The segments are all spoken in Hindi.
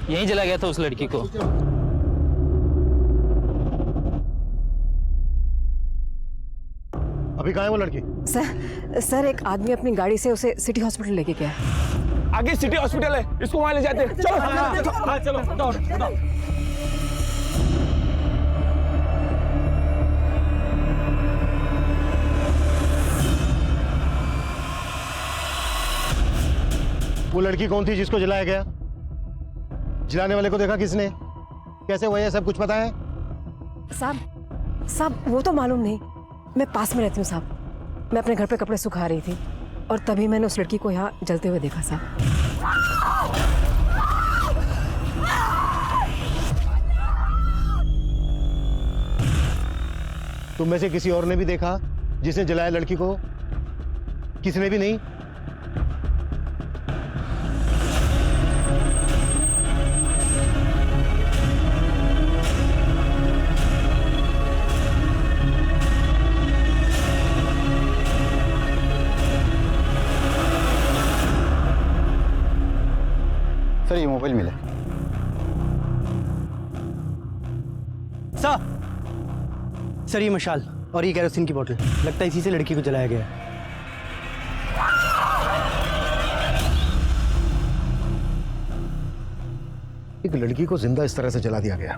यहीं जला गया था उस लड़की को। अभी कहाँ है वो लड़की? सर एक आदमी अपनी गाड़ी से उसे सिटी हॉस्पिटल लेके गया। आगे सिटी हॉस्पिटल है, इसको वहां ले जाते हैं। चलो चलो दौड़। वो लड़की कौन थी जिसको जलाया गया? जलाने वाले को देखा किसने? कैसे हुआ ये सब कुछ पता है? साहब वो तो मालूम नहीं। मैं पास में रहती हूँ साहब। मैं अपने घर पे कपड़े सुखा रही थी और तभी मैंने उस लड़की को यहाँ जलते हुए देखा साहब। तुम में से किसी और ने भी देखा जिसने जलाया लड़की को? किसने भी नहीं? सर ये मोबाइल मिला। सर ये मशाल और ये केरोसिन की बोतल, लगता है इसी से लड़की को जलाया गया है। एक लड़की को जिंदा इस तरह से जला दिया गया,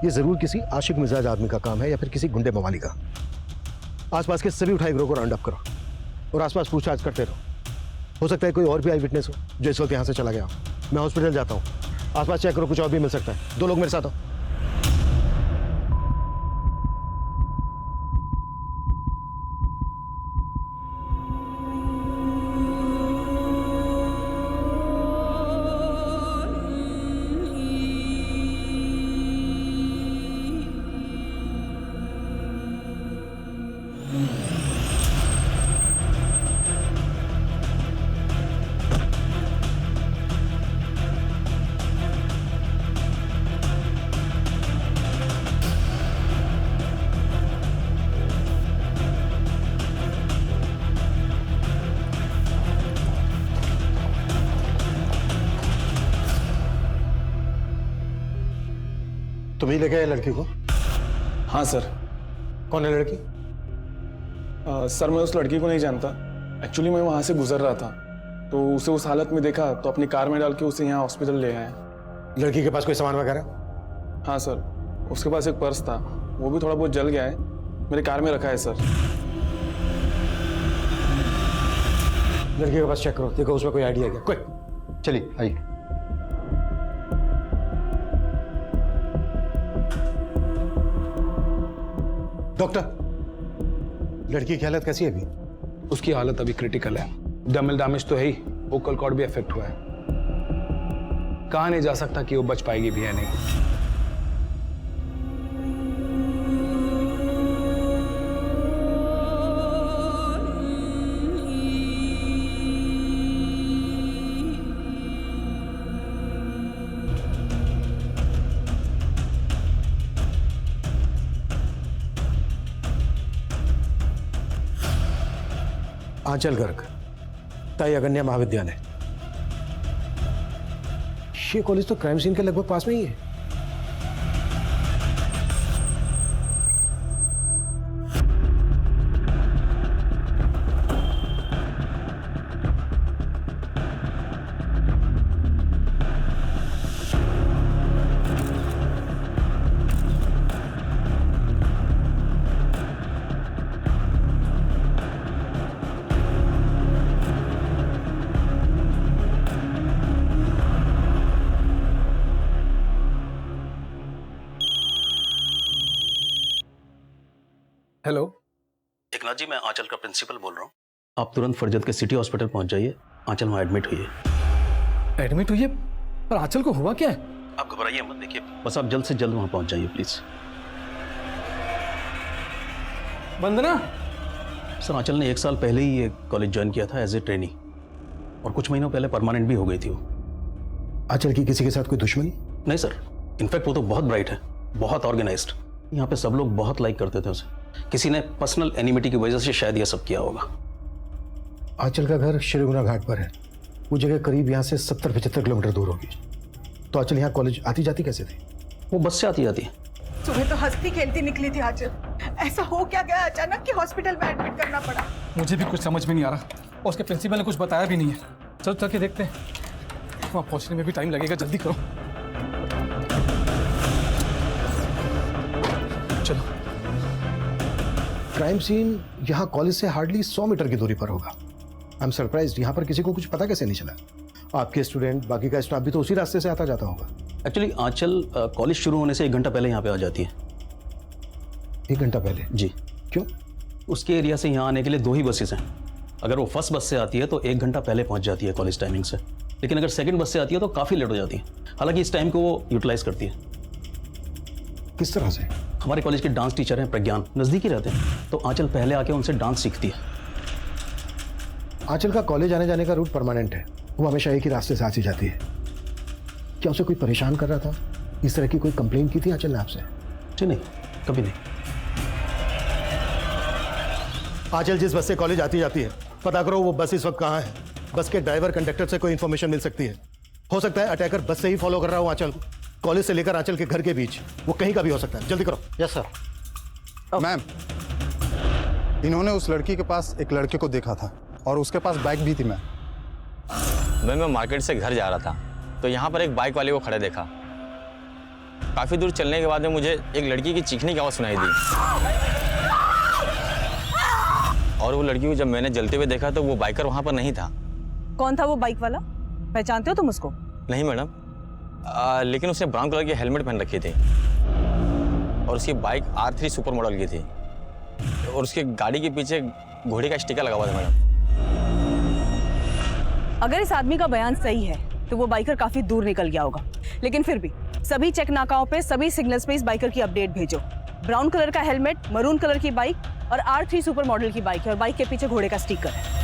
ये जरूर किसी आशिक मिजाज आदमी का काम है या फिर किसी गुंडे मवाली का। आसपास के सभी उठाई गिरोह को राउंड अप करो और आसपास पूछताछ करते रहो। हो सकता है कोई और भी आई विटनेस हो जो इस वक्त यहाँ से चला गया हो। मैं हॉस्पिटल जाता हूँ, आसपास चेक करो, कुछ और भी मिल सकता है। 2 लोग मेरे साथ हो। तुम ही लेके आए लड़की को? हाँ सर। कौन है लड़की? सर मैं उस लड़की को नहीं जानता। एक्चुअली मैं वहां से गुजर रहा था तो उसे उस हालत में देखा तो अपनी कार में डाल के उसे यहाँ हॉस्पिटल ले आए। लड़की के पास कोई सामान वगैरह? हाँ सर, उसके पास एक पर्स था, वो भी थोड़ा बहुत जल गया है, मेरे कार में रखा है सर। लड़की के पास चेक करो, देखो उसमें कोई आइडिया है क्या? कोई? चलिए आइए। डॉक्टर, लड़की की हालत कैसी है अभी? उसकी हालत अभी क्रिटिकल है। डमल डैमेज तो है ही, वोकल कॉर्ड भी अफेक्ट हुआ है। कहा नहीं जा सकता कि वो बच पाएगी भी या नहीं। आंचल गर्ग, ताई अगन्या महाविद्यालय। ये कॉलेज तो क्राइम सीन के लगभग पास में ही है। हेलो एकनाथ जी, मैं आंचल का प्रिंसिपल बोल रहा हूँ। आप तुरंत फरजत के सिटी हॉस्पिटल पहुंच जाइए। आंचल वहाँ एडमिट हुई है। एडमिट हुई है? पर आंचल को हुआ क्या है? आप घबराइए मत, देखिए बस आप जल्द से जल्द वहाँ पहुंच जाइए प्लीज। वंदना, सर आंचल ने 1 साल पहले ही ये कॉलेज ज्वाइन किया था एज ए ट्रेनी और कुछ महीनों पहले परमानेंट भी हो गई थी वो। आंचल की किसी के साथ कोई दुश्मनी? नहीं सर, इनफैक्ट वो तो बहुत ब्राइट है, बहुत ऑर्गेनाइज्ड। यहाँ पे सब लोग बहुत लाइक करते थे उसे। किसी ने पर्सनल एनिमिटी की वजह से शायद यह सब किया होगा। आंचल का घर श्रीगुना घाट पर है। वो जगह करीब यहाँ से 70-75 किलोमीटर दूर होगी। तो आंचल यहाँ कॉलेज आती जाती कैसे थी? वो बस से आती जाती है। सुबह तो हंसती खेलती निकली थी आंचल, ऐसा हो क्या गया अचानक कि हॉस्पिटल में एडमिट करना पड़ा? मुझे भी कुछ समझ में नहीं आ रहा और उसके प्रिंसिपल ने कुछ बताया भी नहीं है। चलो चल के देखते हैं, वहाँ पहुँचने में भी टाइम लगेगा, जल्दी करो। चलो। क्राइम सीन यहाँ कॉलेज से हार्डली 100 मीटर की दूरी पर होगा। आई एम सरप्राइज्ड, यहाँ पर किसी को कुछ पता कैसे नहीं चला? आपके स्टूडेंट, बाकी का स्टाफ भी तो उसी रास्ते से आता जाता होगा। एक्चुअली आंचल कॉलेज शुरू होने से 1 घंटा पहले यहाँ पे आ जाती है। 1 घंटा पहले? जी। क्यों? उसके एरिया से यहाँ आने के लिए 2 ही बसेस हैं। अगर वो फर्स्ट बस से आती है तो 1 घंटा पहले पहुँच जाती है कॉलेज टाइमिंग से, लेकिन अगर सेकंड बस से आती है तो काफ़ी लेट हो जाती है। हालांकि इस टाइम को वो यूटिलाइज करती है। किस तरह से? हमारे कॉलेज के डांस टीचर हैं प्रज्ञान, नज़दीक ही रहते हैं, तो आंचल पहले आके उनसे डांस सीखती है। आंचल का कॉलेज आने जाने का रूट परमानेंट है, वो हमेशा एक ही रास्ते से आती जाती है। क्या उसे कोई परेशान कर रहा था? इस तरह की कोई कंप्लेंट की थी आंचल ने आपसे? जी नहीं, कभी नहीं। आंचल जिस बस से कॉलेज आती जाती है, पता करो वो बस इस वक्त कहाँ है। बस के ड्राइवर कंडक्टर से कोई इन्फॉर्मेशन मिल सकती है। हो सकता है अटैकर बस से ही फॉलो कर रहा हो आंचल को, कॉलेज से लेकर आंचल के घर के बीच, वो कहीं का भी हो सकता है। जल्दी करो। Yes sir. मैम, इन्होंने उस लड़की के पास एक लड़के को देखा था और उसके पास बाइक भी थी। मैं मार्केट से घर जा रहा था तो यहाँ पर एक बाइक वाले को खड़े देखा। काफ़ी दूर चलने के बाद में मुझे एक लड़की की चीखने की आवाज़ सुनाई दी और वो लड़की को जब मैंने जलते हुए देखा तो वो बाइकर वहाँ पर नहीं था। कौन था वो बाइक वाला? पहचानते हो तुम उसको? नहीं मैडम, लेकिन उसने ब्राउन कलर की हेलमेट पहन रखी थी और उसकी बाइक R3 सुपर मॉडल की थी और उसके गाड़ी के पीछे घोड़े का स्टिकर लगा हुआ था मैडम। अगर इस आदमी का बयान सही है तो वो बाइकर काफी दूर निकल गया होगा, लेकिन फिर भी सभी चेक नाकाओं पे, सभी सिग्नल्स पे इस बाइकर की अपडेट भेजो। ब्राउन कलर का हेलमेट, मरून कलर की बाइक और R3 सुपर मॉडल की बाइक है और बाइक के पीछे घोड़े का स्टिकर है।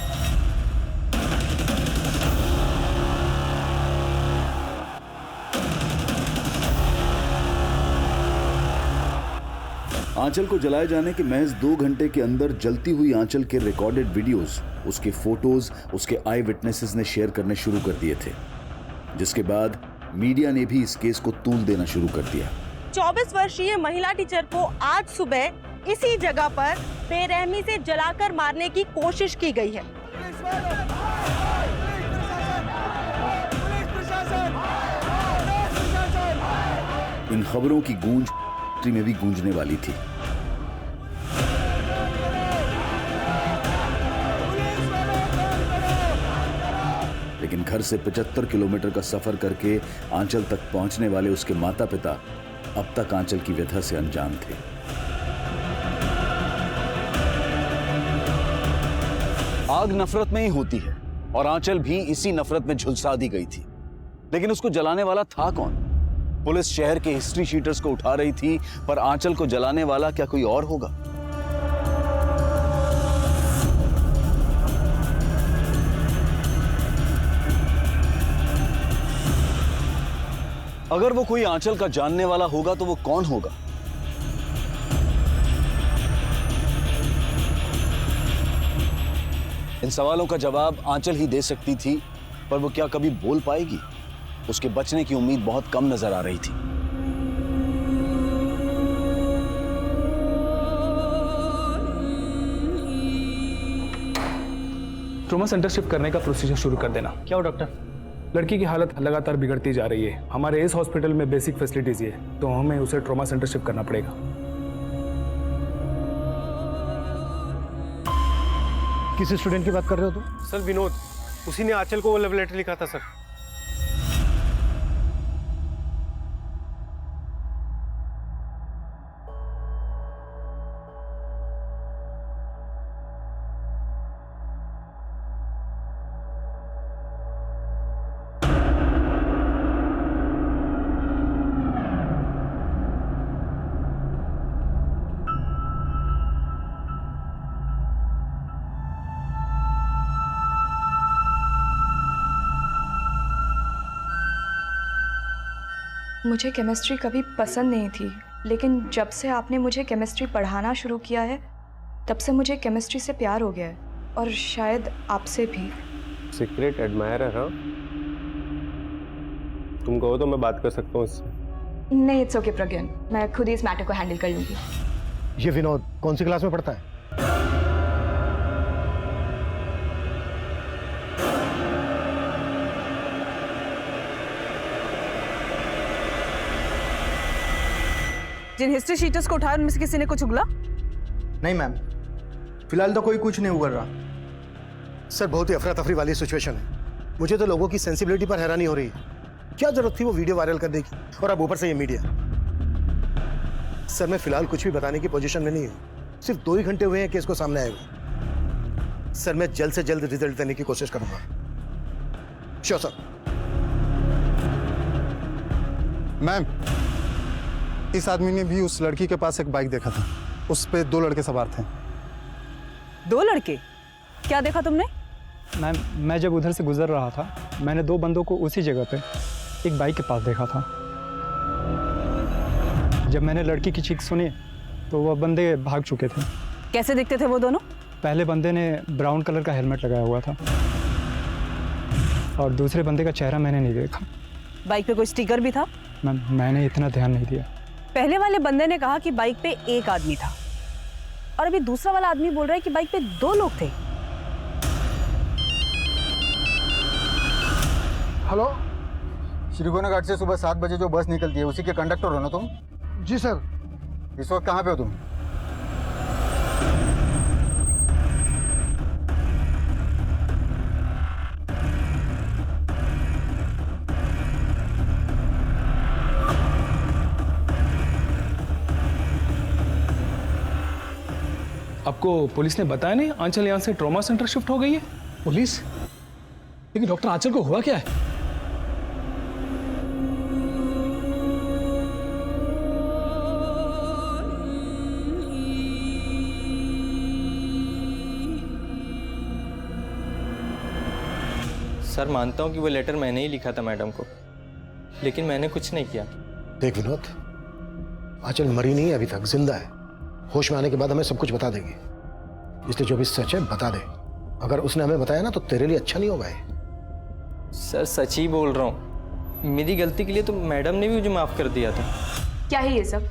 आंचल को जलाए जाने के महज 2 घंटे के अंदर जलती हुई आंचल के रिकॉर्डेड वीडियोस, उसके फोटोज, उसके आई विटनेसेस ने शेयर करने शुरू कर दिए थे, जिसके बाद मीडिया ने भी इस केस को तूल देना शुरू कर दिया। 24 वर्षीय महिला टीचर को आज सुबह इसी जगह पर बेरहमी से जलाकर मारने की कोशिश की गई है। इन खबरों की गूंज में भी गूंजने वाली थी। लेकिन घर से 75 किलोमीटर का सफर करके आंचल तक पहुंचने वाले उसके माता पिता अब तक आंचल की व्यथा से अनजान थे। आग नफरत में ही होती है और आंचल भी इसी नफरत में झुलसा दी गई थी। लेकिन उसको जलाने वाला था कौन? पुलिस शहर के हिस्ट्री शीटर्स को उठा रही थी, पर आंचल को जलाने वाला क्या कोई और होगा? अगर वो कोई आंचल का जानने वाला होगा तो वो कौन होगा? इन सवालों का जवाब आंचल ही दे सकती थी, पर वो क्या कभी बोल पाएगी? उसके बचने की उम्मीद बहुत कम नजर आ रही थी। ट्रॉमा सेंटर शिफ्ट करने का प्रोसीजर शुरू कर देना। क्या हो डॉक्टर? लड़की की हालत लगातार बिगड़ती जा रही है। हमारे इस हॉस्पिटल में बेसिक फैसिलिटीज है, तो हमें उसे ट्रॉमा सेंटर शिफ्ट करना पड़ेगा। किस स्टूडेंट की बात कर रहे हो तुम? सर विनोद, उसी ने आंचल को वो लव लेटर लिखा था सर। मुझे केमिस्ट्री कभी पसंद नहीं थी, लेकिन जब से आपने मुझे केमिस्ट्री पढ़ाना शुरू किया है तब से मुझे केमिस्ट्री से प्यार हो गया है, और शायद आपसे भी। Secret admirer? हाँ, तुम कहो तो मैं बात कर सकता हूँ इससे। नहीं, इट्स ओके प्रज्ञान, मैं खुद ही इस मैटर को हैंडल कर लूँगी। ये विनोद कौन सी क्लास में पढ़ता है? जिन हिस्ट्री शीटर्स को उठाया उनमें से किसी ने कुछ उगला? नहीं मैम, फिलहाल तो कोई नहीं उगल रहा। सर बहुत ही अफरा तफरी वाली सिचुएशन है। मुझे तो लोगों की सेंसिबिलिटी पर हैरानी हो रही है। क्या जरूरत थी वो वीडियो वायरल करने की, और अब ऊपर से ये मीडिया। सर मैं फिलहाल कुछ भी बताने की पोजीशन में नहीं हूँ। सिर्फ 2 ही घंटे हुए हैं केस को सामने आए हुए। सर मैं जल्द से जल्द रिजल्ट देने की कोशिश करूंगा। Sure sir. मैम, इस आदमी ने भी उस लड़की के पास एक बाइक देखा था। उस पे 2 लड़के सवार थे। 2 लड़के? क्या देखा तुमने? मैम, मैं जब उधर से गुजर रहा था, मैंने 2 बंदों को उसी जगह पे एक बाइक के पास देखा था। जब मैंने लड़की की चीख सुनी तो वह बंदे भाग चुके थे। कैसे दिखते थे वो दोनों? पहले बंदे ने ब्राउन कलर का हेलमेट लगाया हुआ था और दूसरे बंदे का चेहरा मैंने नहीं देखा। बाइक पे कोई स्टिकर भी था? मैम, मैंने इतना ध्यान नहीं दिया। पहले वाले बंदे ने कहा कि बाइक पे एक आदमी था, और अभी दूसरा वाला आदमी बोल रहा है कि बाइक पे 2 लोग थे। हेलो, श्रीगोना घाट से सुबह 7 बजे जो बस निकलती है उसी के कंडक्टर हो ना तुम? जी सर। इस वक्त कहाँ पे हो तुम? आपको पुलिस ने बताया नहीं आंचल यहाँ से ट्रॉमा सेंटर शिफ्ट हो गई है? पुलिस? लेकिन डॉक्टर आंचल को हुआ क्या है? सर मानता हूँ कि वो लेटर मैंने ही लिखा था मैडम को, लेकिन मैंने कुछ नहीं किया। देख विनोद, आंचल मरी नहीं है अभी तक, जिंदा है। होश में आने के बाद हमें सब कुछ बता देगी, इसलिए जो भी सच है बता दे। अगर उसने हमें बताया ना तो तेरे लिए अच्छा नहीं होगा ये। सर सच ही बोल रहा हूँ, मेरी गलती के लिए तो मैडम ने भी मुझे माफ कर दिया था। क्या है ये सब?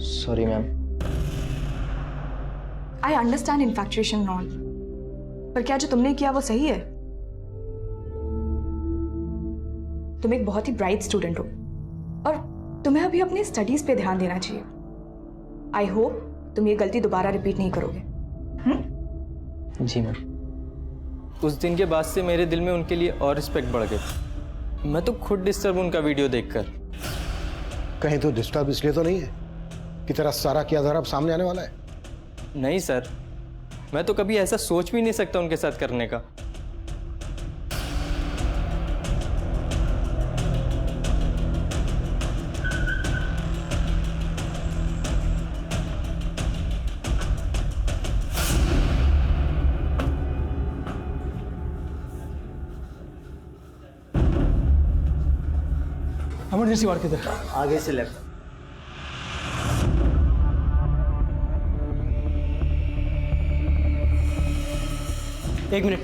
Sorry ma'am. I understand इन्फैक्चुएशन and all, पर क्या जो तुमने किया वो सही है? तुम एक बहुत ही ब्राइट स्टूडेंट हो और तुम्हें अभी अपनी स्टडीज पे ध्यान देना चाहिए। आई होप तुम ये गलती दोबारा रिपीट नहीं करोगे। जी मैम। उस दिन के बाद से मेरे दिल में उनके लिए और रिस्पेक्ट बढ़ गई। मैं तो खुद डिस्टर्ब उनका वीडियो देखकर। कहीं तो डिस्टर्ब इसलिए तो नहीं है कि तेरा सारा किया धरा अब सामने आने वाला है? नहीं सर, मैं तो कभी ऐसा सोच भी नहीं सकता उनके साथ करने का। इमरजेंसी वार्ड किधर? आगे से लेफ्ट। एक मिनट।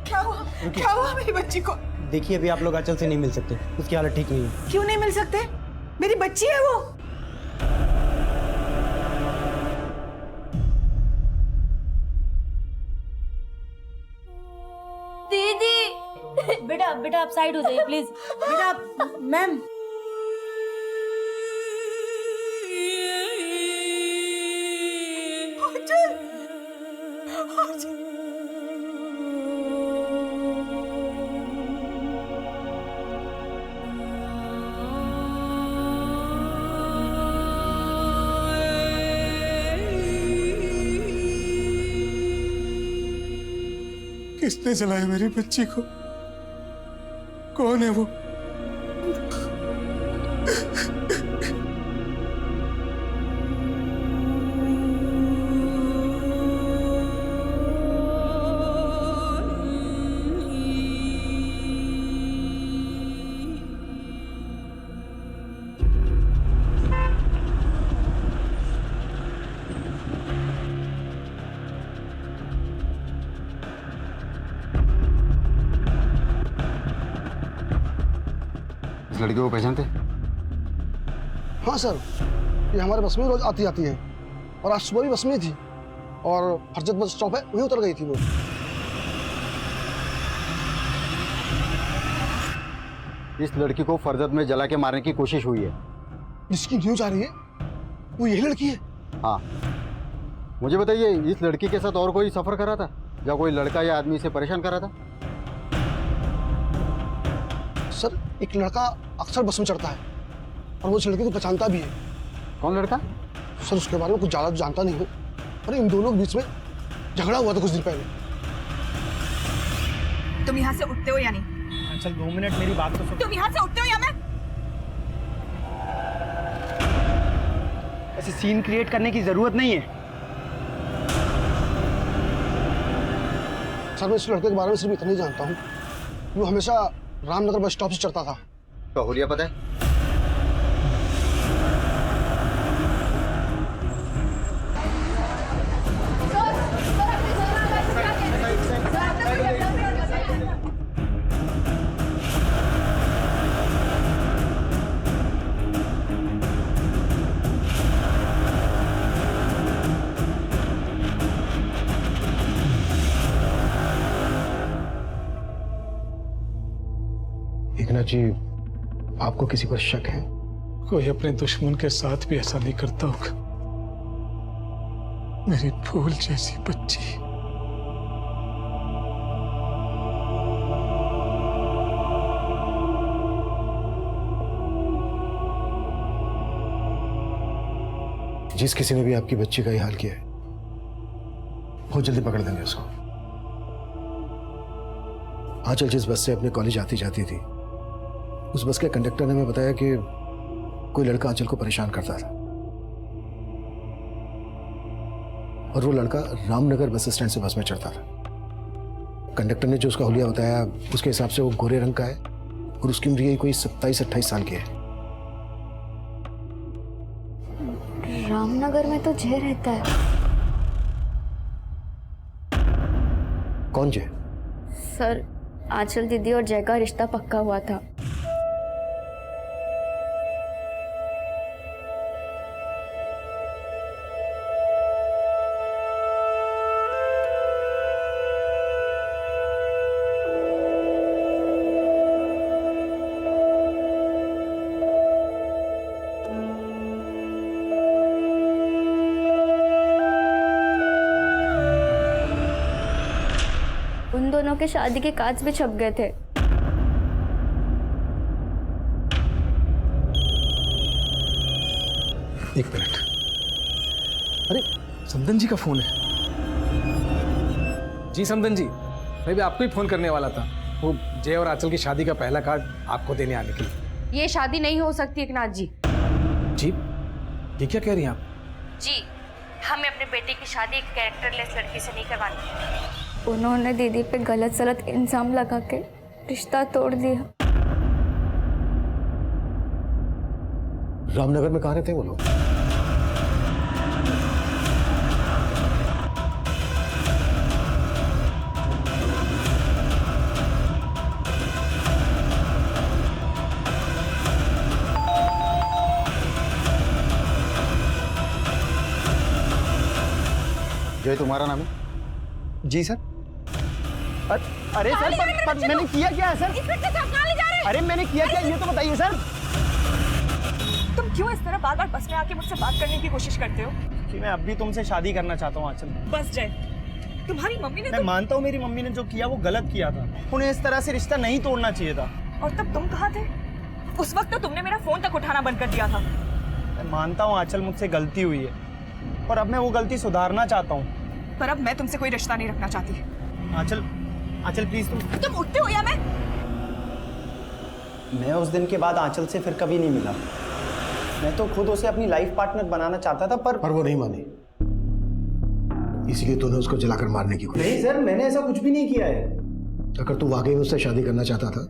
क्या हुआ? क्या हुआ मेरी बच्ची को? देखिए, अभी आप लोग आंचल से नहीं मिल सकते, उसकी हालत ठीक नहीं है। क्यों नहीं मिल सकते? मेरी बच्ची है वो। दीदी बेटा बेटा आप साइड हो जाइए प्लीज। बेटा मैम। किसने जलाया मेरी बच्ची को? कौन है वो? इस लड़के को पहचानते? हाँ सर, ये हमारे बस में रोज आती जाती है और आज सुबह भी बस में ही थी और फरजत बस स्टॉप है वहीं उतर गई थी वो। इस लड़की को फरजत में जला के मारने की कोशिश हुई है। जिसकी न्यूज आ रही है वो यही लड़की है। हाँ, मुझे बताइए, इस लड़की के साथ और कोई सफर कर रहा था या कोई लड़का या आदमी इसे परेशान कर रहा था? सर, एक लड़का अक्सर बस में चढ़ता है और वो उस लड़के को पहचानता भी है। कौन लड़का? सर, उसके बारे में कुछ ज़्यादा जानता नहीं हूँ, पर इन दोनों के बीच में झगड़ा हुआ था कुछ दिन पहले। तुम यहाँ से उठते हो या नहीं? चल 2 मिनट मेरी बात तो सुन। तुम यहाँ से उठते हो या मैं? ऐसे सीन क्रिएट करने की जरूरत नहीं है। सर, मैं इस लड़के के बारे में सिर्फ इतना ही जानता हूँ, वो हमेशा रामनगर बस स्टॉप से चढ़ता था। तो हुलिया पता है? एकनाथ जी, आपको किसी पर शक है? कोई अपने दुश्मन के साथ भी ऐसा नहीं करता होगा। मेरी फूल जैसी बच्ची। जिस किसी ने भी आपकी बच्ची का ये हाल किया है, बहुत जल्दी पकड़ देंगे उसको। आंचल जिस बस से अपने कॉलेज आती जाती थी, उस बस के कंडक्टर ने हमें बताया कि कोई लड़का आंचल को परेशान करता था और वो लड़का रामनगर बस स्टैंड से बस में चढ़ता था। कंडक्टर ने जो उसका हुलिया बताया, उसके हिसाब से वो गोरे रंग का है और उसकी उम्र यही कोई 27-28 साल की है। रामनगर में तो जय रहता है। कौन जय? सर, आंचल दीदी और जय का रिश्ता पक्का हुआ था। उन दोनों के शादी के कार्ड्स भी छप गए थे। एक मिनट। अरे, समदन जी का फोन है। जी समदन जी, मैं भी आपको ही फोन करने वाला था। वो जय और आंचल की शादी का पहला कार्ड आपको देने आने के लिए। ये शादी नहीं हो सकती एकनाथ जी। जी, ये क्या कह रही हैं आप? जी, हमें अपने बेटे की शादी एक कैरेक्टरलेस लड़की से नहीं करवानी। उन्होंने दीदी पे गलत सलत इल्जाम लगा के रिश्ता तोड़ दिया। रामनगर में कहाँ रहते हैं वो लोग? जय तुम्हारा नाम है? जी सर। अरे सर, पर मैंने किया क्या है सर? अरे मैंने किया क्या, ये तो बताइए सर। तुम क्यों इस तरह बार बार बस में आके मुझसे बात करने की कोशिश करते हो? कि मैं अब भी तुमसे शादी करना चाहता हूँ आंचल। बस जय, तुम्हारी मम्मी ने मैं मानता हूँ मेरी मम्मी ने जो किया वो गलत किया था। उन्हें इस तरह से रिश्ता नहीं तोड़ना चाहिए था। और तब तुम कहाँ थे? उस वक्त तो तुमने मेरा फोन तक उठाना बंद कर दिया था। मैं मानता हूँ आंचल, मुझसे गलती हुई है और अब मैं वो गलती सुधारना चाहता हूँ। पर अब मैं तुमसे कोई रिश्ता नहीं रखना चाहती। आंचल, आंचल प्लीज तुम उठते हो या मैं उस दिन के बाद आंचल से फिर कभी नहीं मिला। मैं तो खुद उसे अपनी लाइफ पार्टनर बनाना चाहता था, पर वो नहीं मानी, इसीलिए तूने उसको जलाकर मारने की कोशिश। नहीं सर, मैंने ऐसा कुछ भी नहीं किया है। अगर तू वाकई उससे शादी करना चाहता था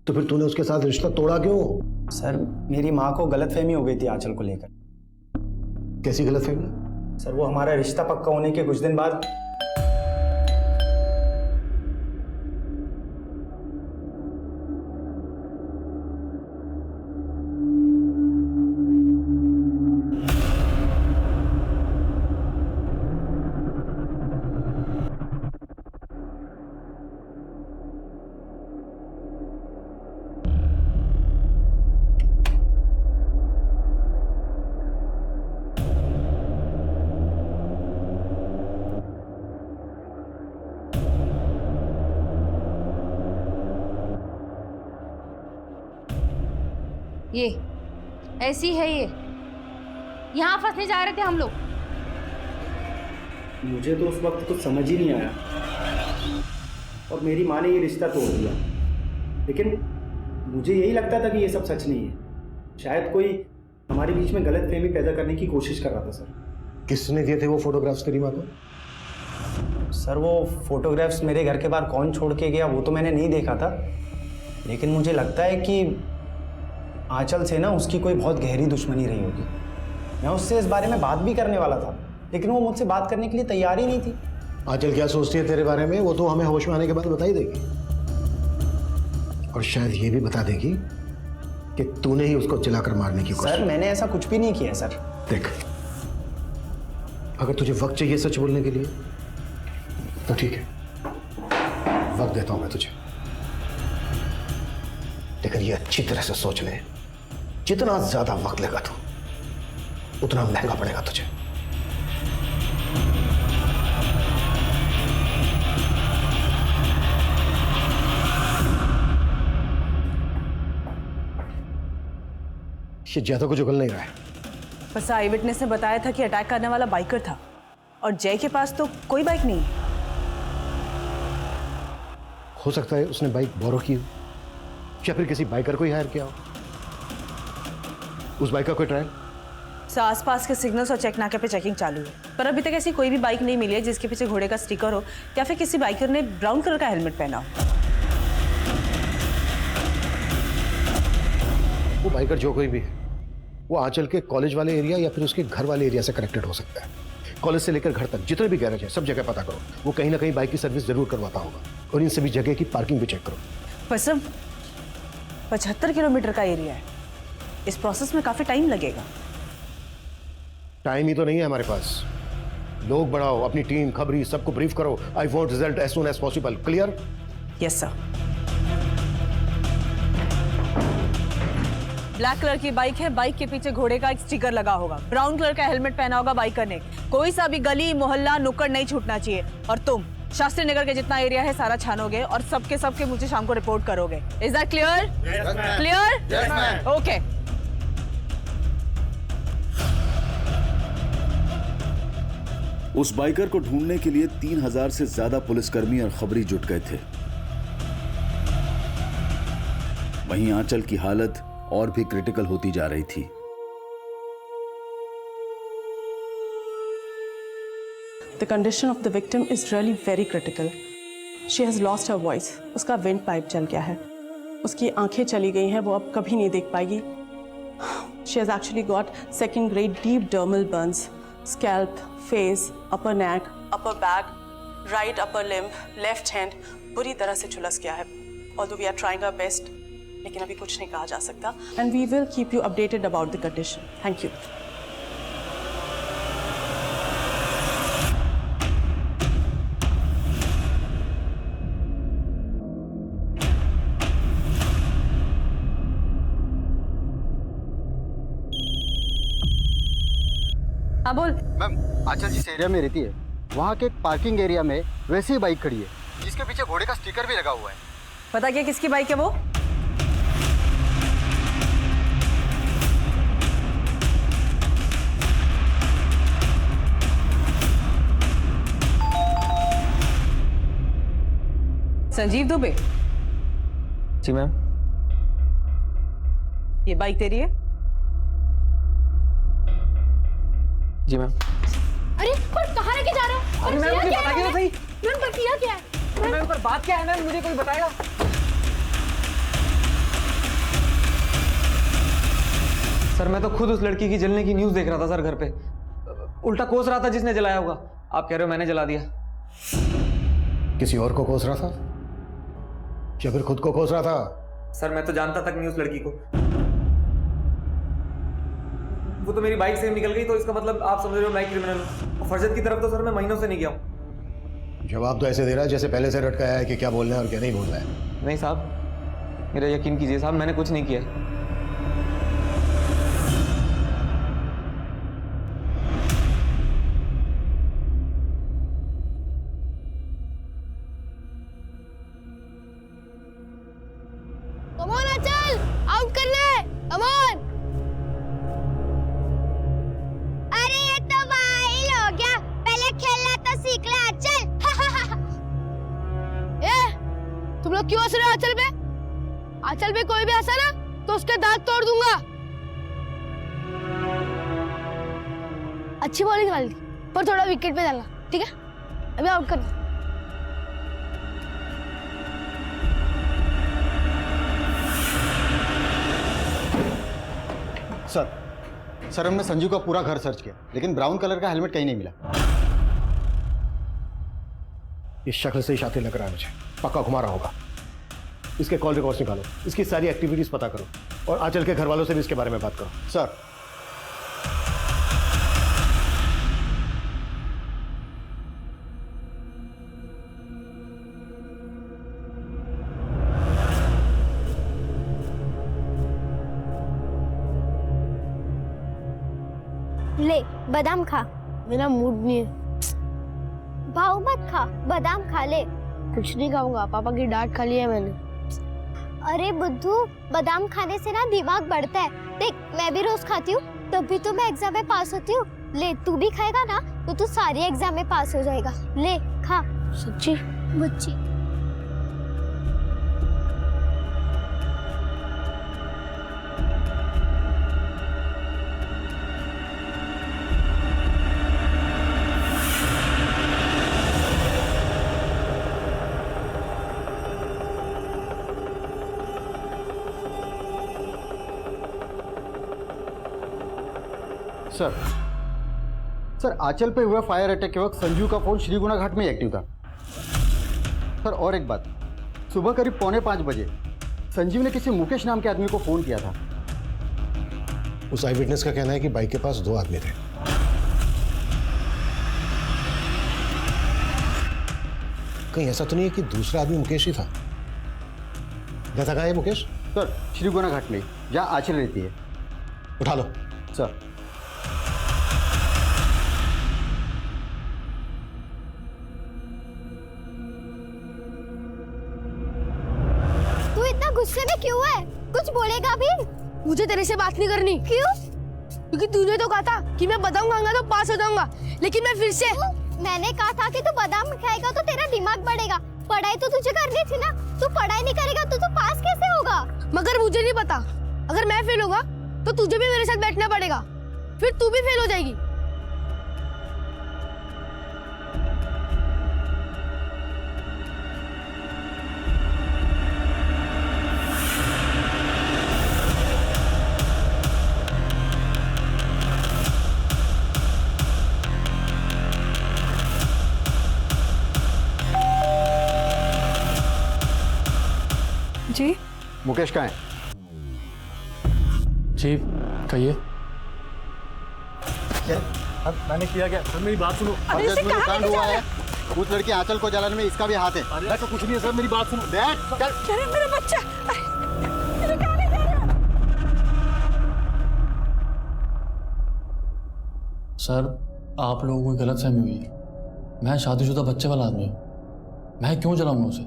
तो फिर तूने उसके साथ रिश्ता तोड़ा क्यों? सर, मेरी माँ को गलतफहमी हो गई थी आंचल को लेकर। कैसी गलतफहमी? सर, वो हमारा रिश्ता पक्का होने के कुछ दिन बाद ये ऐसी है ये, यहाँ फंसने जा रहे थे हम लोग। मुझे तो उस वक्त कुछ समझ ही नहीं आया और मेरी माँ ने ये रिश्ता तोड़ दिया, लेकिन मुझे यही लगता था कि ये सब सच नहीं है। शायद कोई हमारे बीच में गलतफहमी पैदा करने की कोशिश कर रहा था सर। किसने दिए थे वो फोटोग्राफ्स तेरी माँ को? सर वो फोटोग्राफ्स मेरे घर के बाहर कौन छोड़ के गया वो तो मैंने नहीं देखा था, लेकिन मुझे लगता है कि आंचल से ना उसकी कोई बहुत गहरी दुश्मनी रही होगी। मैं उससे इस बारे में बात भी करने वाला था, लेकिन वो मुझसे बात करने के लिए तैयार ही नहीं थी। आंचल क्या सोचती है तेरे बारे में वो तो हमें होश में आने के बाद बता ही देगी, और शायद ये भी बता देगी कि तूने ही उसको जलाकर मारने की कोशिश। सर मैंने ऐसा कुछ भी नहीं किया सर। देख, अगर तुझे वक्त चाहिए सच बोलने के लिए तो ठीक है, वक्त देता हूं मैं तुझे, लेकिन ये अच्छी तरह से सोच ले, जितना ज्यादा वक्त लेगा तो उतना महंगा पड़ेगा तुझे। ये ज्यादा कुछ उगल नहीं रहा है। बस आई विटनेस ने बताया था कि अटैक करने वाला बाइकर था, और जय के पास तो कोई बाइक नहीं है। हो सकता है उसने बाइक बोरो की हो, या फिर किसी बाइकर को ही हायर किया हो। उस बाइक का कोई ट्रायल? आसपास के सिग्नल्स और चेक नाके पे चेकिंग चालू है, पर अभी तक ऐसी कोई भी बाइक नहीं मिली है जिसके पीछे घोड़े का स्टिकर हो, या फिर किसी बाइकर ने ब्राउन कलर का हेलमेट पहना हो। वो बाइकर जो कोई भी है, वो आंचल के कॉलेज वाले एरिया या फिर उसके घर वाले एरिया से कनेक्टेड हो सकता है। कॉलेज से लेकर घर तक जितने भी गैरेज है सब जगह पता करो, वो कहीं ना कहीं बाइक की सर्विस जरूर करवाता होगा, और इन सभी जगह की पार्किंग भी चेक करो। पर सब 75 किलोमीटर का एरिया है, इस प्रोसेस में काफी टाइम लगेगा। टाइम ही तो नहीं है हमारे पास। लोग बढ़ाओ, अपनी टीम, खबरी, सबको ब्रीफ करो। I want result as soon as possible. Clear? Yes sir. Black colour की बाइक है, बाइक के पीछे घोड़े का एक स्टिकर लगा होगा, ब्राउन कलर का हेलमेट पहना होगा बाइकर ने। कोई सा भी गली, मोहल्ला, नुक्कड़ नहीं छूटना चाहिए, और तुम शास्त्री नगर के जितना एरिया है सारा छानोगे और सबके मुझे शाम को रिपोर्ट करोगे। Is that clear? Clear? Okay. उस बाइकर को ढूंढने के लिए 3000 से ज्यादा पुलिसकर्मी और खबरी जुट गए थे। वहीं आंचल की हालत और भी क्रिटिकल होती जा रही थी। The condition of the victim is really very critical. She has lost her voice. उसका wind pipe जल गया है, उसकी आंखें चली गई हैं, वो अब कभी नहीं देख पाएगी। She has actually got second grade deep dermal burns, scalp, face, upper neck, upper back, right upper limb, left hand बुरी तरह से झुलस गया है। Although we are trying our best, लेकिन अभी कुछ नहीं कहा जा सकता। And we will keep you updated about the condition. Thank you. हाँ बोल। मैम आंचल जिस एरिया में रहती है वहाँ के एक पार्किंग एरिया में वैसी ही बाइक खड़ी है जिसके पीछे घोड़े का स्टिकर भी लगा हुआ है। पता क्या किसकी बाइक है वो? संजीव दुबे। जी मैम। ये बाइक तेरी है? जी मैम। अरे पर कहाँ लेके जा रहे हो? अरे मैम मुझे बताइए तो सही। मैम पर किया क्या है? मैम पर बात क्या है मैम, मुझे कोई बताएगा? सर मैं तो खुद उस लड़की की जलने की न्यूज़ देख रहा था सर घर पे, उल्टा कोस रहा था जिसने जलाया होगा। आप कह रहे हो मैंने जला दिया? किसी और को कोस रहा था या फिर खुद को कोस रहा था? सर मैं तो जानता तक नहीं उस लड़की को, वो तो मेरी बाइक से निकल गई, तो इसका मतलब आप समझ रहे हो मैं क्रिमिनल हूँ। फरजत की तरफ तो सर मैं महीनों से नहीं गया हूँ। जवाब तो ऐसे दे रहा है जैसे पहले से रटकाया है कि क्या बोलना है और क्या नहीं बोलना है। नहीं साहब, मेरा यकीन कीजिए साहब, मैंने कुछ नहीं किया। कम ऑन आंचल, आउट करना है, कम ऑन। क्यों हंस रहे हो आंचल पे? आंचल पे कोई भी हंसा ना तो उसके दांत तोड़ दूंगा। अच्छी बॉलिंग डाली थी, पर थोड़ा विकेट पे डालना, ठीक है? अभी आउट करना। सर हमने संजीव का पूरा घर सर्च किया, लेकिन ब्राउन कलर का हेलमेट कहीं नहीं मिला। इस शक्ल से ही शातिर लग रहा है मुझे, पक्का घुमा रहा होगा। इसके कॉल रिकॉर्ड्स निकालो, इसकी सारी एक्टिविटीज पता करो और आंचल के घर वालों से भी इसके बारे में बात करो। सर ले बादाम खा। मेरा मूड नहीं है। भाव मत खा, बादाम खा ले। कुछ नहीं खाऊंगा, पापा की डांट खा ली है मैंने। अरे बुद्धू, बादाम खाने से ना दिमाग बढ़ता है। देख मैं भी रोज खाती हूँ, तभी तो मैं एग्जाम में पास होती हूँ। ले तू भी खाएगा ना तो तू सारी एग्जाम में पास हो जाएगा। ले खा। सच्ची? बच्ची। सर आंचल पे हुआ फायर अटैक के वक्त संजीव का फोन श्रीगुणा घाट में ही एक्टिव था। सर और एक बात, सुबह करीब 4:45 बजे संजीव ने किसी मुकेश नाम के आदमी को फोन किया था। उस आई विटनेस का कहना है कि बाइक के पास 2 आदमी थे। कहीं ऐसा तो नहीं है कि दूसरा आदमी मुकेश ही था? रहता कहाँ है मुकेश? सर श्रीगुणा घाट में, जहाँ आंचल रहती है। उठा लो। सर गुस्से में क्यों है? कुछ बोलेगा भी? मुझे तेरे से बात नहीं करनी। क्यों? क्योंकि तूने तो कहा था कि मैं बादाम खाऊंगा तो पास हो जाऊंगा, लेकिन मैं फिर से मैंने कहा था कि तू बादाम खाएगा तो तेरा दिमाग बढ़ेगा। पढ़ाई तो तुझे करनी थी ना, तू पढ़ाई नहीं करेगा तो तू पास कैसे होगा? मगर मुझे नहीं पता, अगर मैं फेल होगा तो तुझे भी मेरे साथ बैठना पड़ेगा, फिर तू भी फेल हो जाएगी। जी मुकेश कहाँ है? जी कहिए। अब मैंने किया क्या? सर मेरी बात सुनो। अरे इसे कहाँ कांड हुआ है, उस लड़की आंचल को जलाने में इसका भी हाथ है। अरे तो कुछ नहीं है सर, मेरी बात सुनो। अरे मेरा बच्चा, अरे कहाँ ले जा रहे हो? सर आप लोगों को गलतफहमी हुई है। मैं शादीशुदा बच्चे वाला आदमी हूँ, मैं क्यों जलाऊंगा उसे?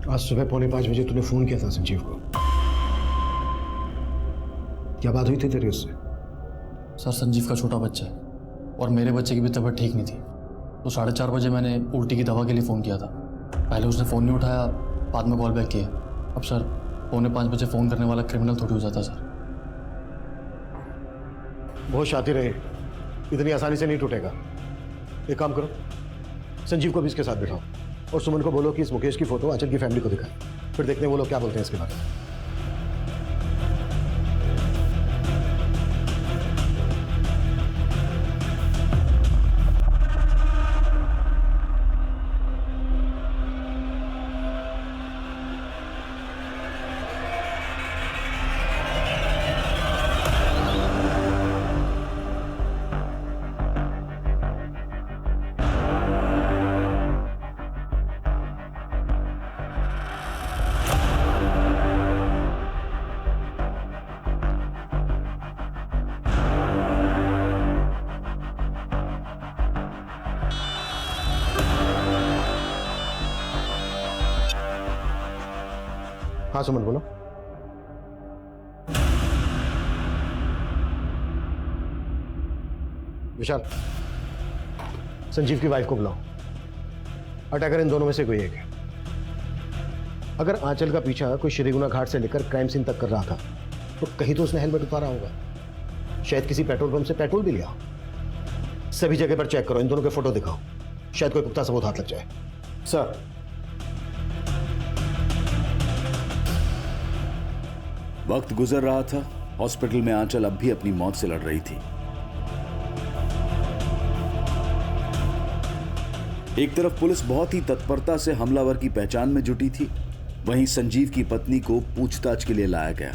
आज सुबह 4:45 बजे तूने फोन किया था संजीव को, क्या बात हुई थी तेरी उससे? सर संजीव का छोटा बच्चा है और मेरे बच्चे की भी तबीयत ठीक नहीं थी, तो 4:30 बजे मैंने उल्टी की दवा के लिए फ़ोन किया था। पहले उसने फ़ोन नहीं उठाया, बाद में कॉल बैक किया। अब सर 4:45 बजे फ़ोन करने वाला क्रिमिनल थोड़ी हो जाता सर। बहुत शातिर है, इतनी आसानी से नहीं टूटेगा। एक काम करो, संजीव को भी इसके साथ बिठाओ और सुमन को बोलो कि इस मुकेश की फोटो आंचल की फैमिली को दिखाए, फिर देखते हैं वो लोग क्या बोलते हैं इसके बारे में। हाँ सुमन बोलो। विशाल, संजीव की वाइफ को बुलाओ। अटैकर इन दोनों में से कोई एक है। अगर आंचल का पीछा कोई श्रीगुना घाट से लेकर क्राइम सीन तक कर रहा था तो कहीं तो उसने हेलमेट उतारा होगा। शायद किसी पेट्रोल पंप से पेट्रोल भी लिया हो। सभी जगह पर चेक करो, इन दोनों के फोटो दिखाओ, शायद कोई पुख्ता सबूत हाथ लग जाए। सर। वक्त गुजर रहा था। हॉस्पिटल में आंचल अब भी अपनी मौत से लड़ रही थी। एक तरफ पुलिस बहुत ही तत्परता से हमलावर की पहचान में जुटी थी, वहीं संजीव की पत्नी को पूछताछ के लिए लाया गया।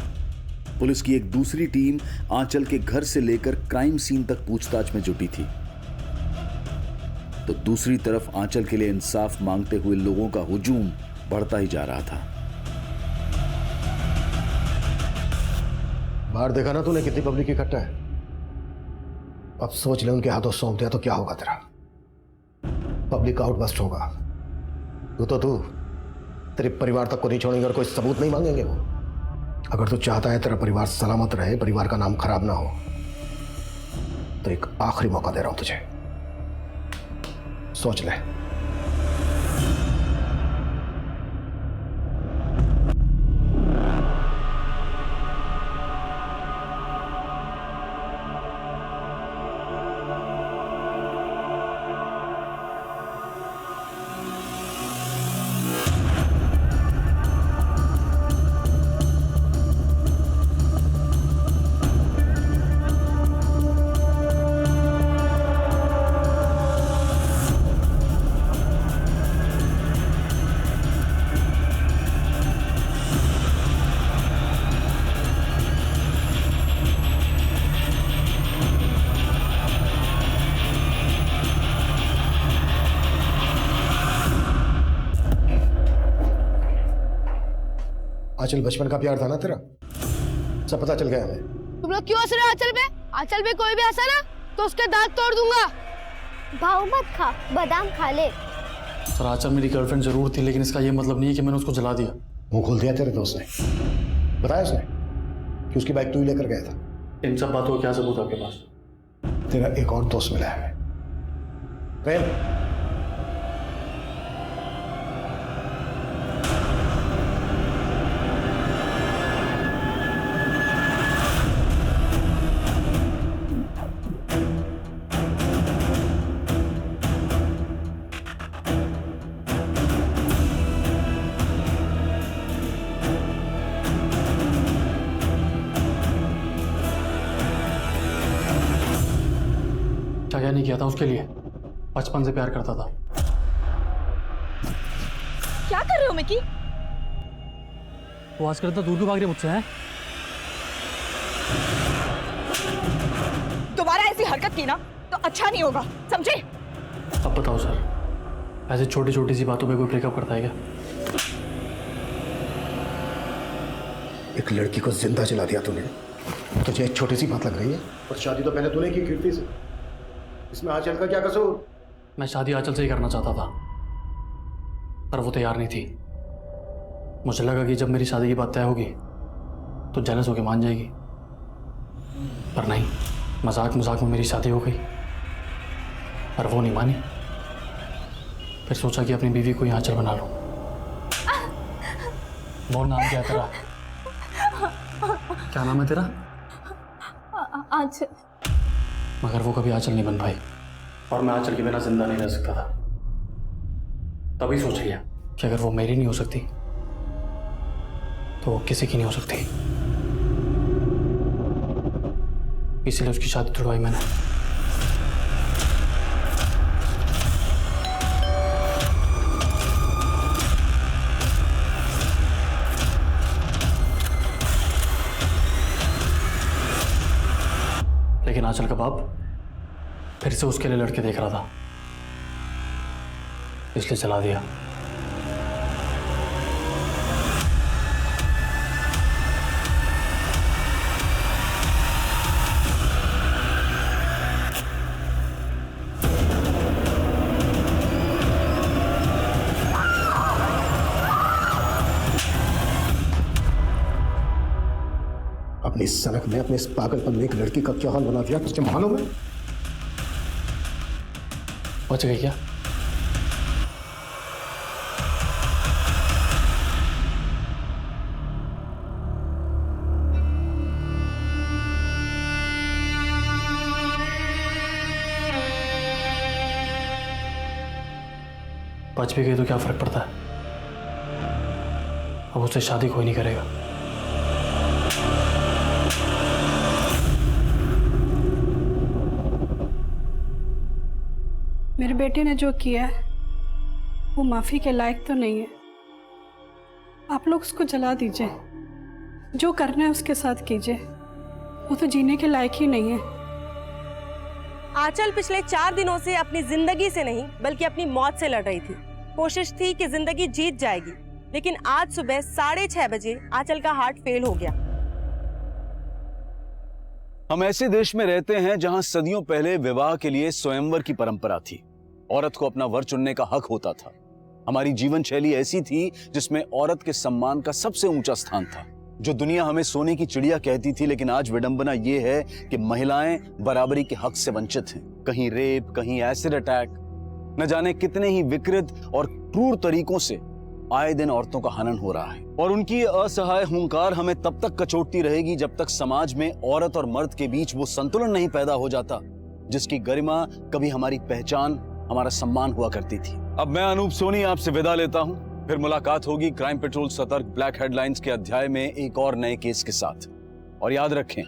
पुलिस की एक दूसरी टीम आंचल के घर से लेकर क्राइम सीन तक पूछताछ में जुटी थी, तो दूसरी तरफ आंचल के लिए इंसाफ मांगते हुए लोगों का हुजूम बढ़ता ही जा रहा था। बाहर देखा ना तूने कितनी पब्लिक इकट्ठा है। अब सोच ले उनके हाथों सौंप दिया तो क्या होगा तेरा। पब्लिक आउटबस्ट होगा। तू तेरे परिवार तक को नहीं छोड़ेंगे और कोई सबूत नहीं मांगेंगे वो। अगर तू चाहता है तेरा परिवार सलामत रहे, परिवार का नाम खराब ना हो, तो एक आखिरी मौका दे रहा हूं तुझे, सोच ले। आंचल बचपन का प्यार था ना तेरा, सब पता चल गया हमें। तुम लोग क्यों हंस रहे हो आंचल पे? आंचल पे कोई भी हंसा ना तो उसके दांत तोड़ दूंगा। भाव मत खा, बादाम खा ले। सर आंचल मेरी गर्लफ्रेंड जरूर थी, लेकिन इसका ये मतलब नहीं है कि मैंने उसको जला दिया। मुंह खोल दिया तेरे दोस्त ने, बताया उसने कि उसकी बाइक तू ही लेकर गया था। इन सब बातों का क्या सबूत आपके पास? तेरा एक और दोस्त मिला है प्रेम। क्या नहीं किया था उसके लिए, बचपन से प्यार करता था। क्या कर रहे हो मिकी? वो आजकल इतना दूर क्यों भाग रहे मुझसे हैं? दोबारा ऐसी हरकत की ना तो अच्छा नहीं होगा, समझे? अब बताओ सर, ऐसे छोटी छोटी सी बातों पे कोई ब्रेकअप करता है क्या? एक लड़की को जिंदा जला दिया तूने, तुझे एक छोटी सी बात लग रही है? और शादी तो पहले तूने की कीर्ति से, इसमें आंचल का क्या कसूर? मैं शादी आंचल से ही करना चाहता था, पर वो तैयार नहीं थी। मुझे लगा कि जब मेरी शादी की बात तय होगी तो जेलस होकर मान जाएगी, पर नहीं, मजाक मजाक में मेरी शादी हो गई, पर वो नहीं मानी। फिर सोचा कि अपनी बीवी को ही आंचल बना लूं। बोल नाम क्या है तेरा? क्या नाम है तेरा? आंचल। मगर वो कभी आंचल नहीं बन पाई, और मैं आंचल के बिना जिंदा नहीं रह सकता था। तभी सोच लिया कि अगर वो मेरी नहीं हो सकती तो वो किसी की नहीं हो सकती, इसलिए उसकी शादी तुड़वाई मैंने। लेकिन आंचल का बाप फिर से उसके लिए लड़के देख रहा था, इसलिए जला दिया। अपनी सनक में, अपने इस पागलपन में एक लड़की का क्या हाल बना दिया, तुझे मालूम है? बच गई क्या? बच भी गई तो क्या फर्क पड़ता है, अब उससे शादी कोई नहीं करेगा। मेरे बेटे ने जो किया है वो माफ़ी के लायक तो नहीं है। आप लोग उसको जला दीजिए, जो करना है उसके साथ कीजिए, वो तो जीने के लायक ही नहीं है। आंचल पिछले 4 दिनों से अपनी जिंदगी से नहीं बल्कि अपनी मौत से लड़ रही थी। कोशिश थी कि जिंदगी जीत जाएगी, लेकिन आज सुबह 6:30 बजे आंचल का हार्ट फेल हो गया। हम ऐसे देश में रहते हैं जहां सदियों पहले विवाह के लिए स्वयंवर की परंपरा थी। औरत को अपना वर चुनने का हक होता था। हमारी जीवन शैली ऐसी थी जिसमें औरत के सम्मान का सबसे ऊंचा स्थान था, जो दुनिया हमें सोने की चिड़िया कहती थी। लेकिन आज विडंबना यह है कि महिलाएं बराबरी के हक से वंचित हैं। कहीं रेप, कहीं एसिड अटैक, न जाने कितने ही विकृत और क्रूर तरीकों से आए दिन औरतों का हनन हो रहा है। और उनकी असहाय हुंकार हमें तब तक कचोटती रहेगी जब तक समाज में औरत और मर्द के बीच वो संतुलन नहीं पैदा हो जाता जिसकी गरिमा कभी हमारी पहचान, हमारा सम्मान हुआ करती थी। अब मैं अनूप सोनी आपसे विदा लेता हूं। फिर मुलाकात होगी क्राइम पेट्रोल सतर्क ब्लैक हेडलाइंस के अध्याय में एक और नए केस के साथ। और याद रखें,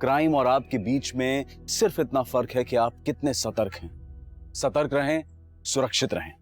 क्राइम और आपके बीच में सिर्फ इतना फर्क है कि आप कितने सतर्क हैं। सतर्क रहें, सुरक्षित रहें।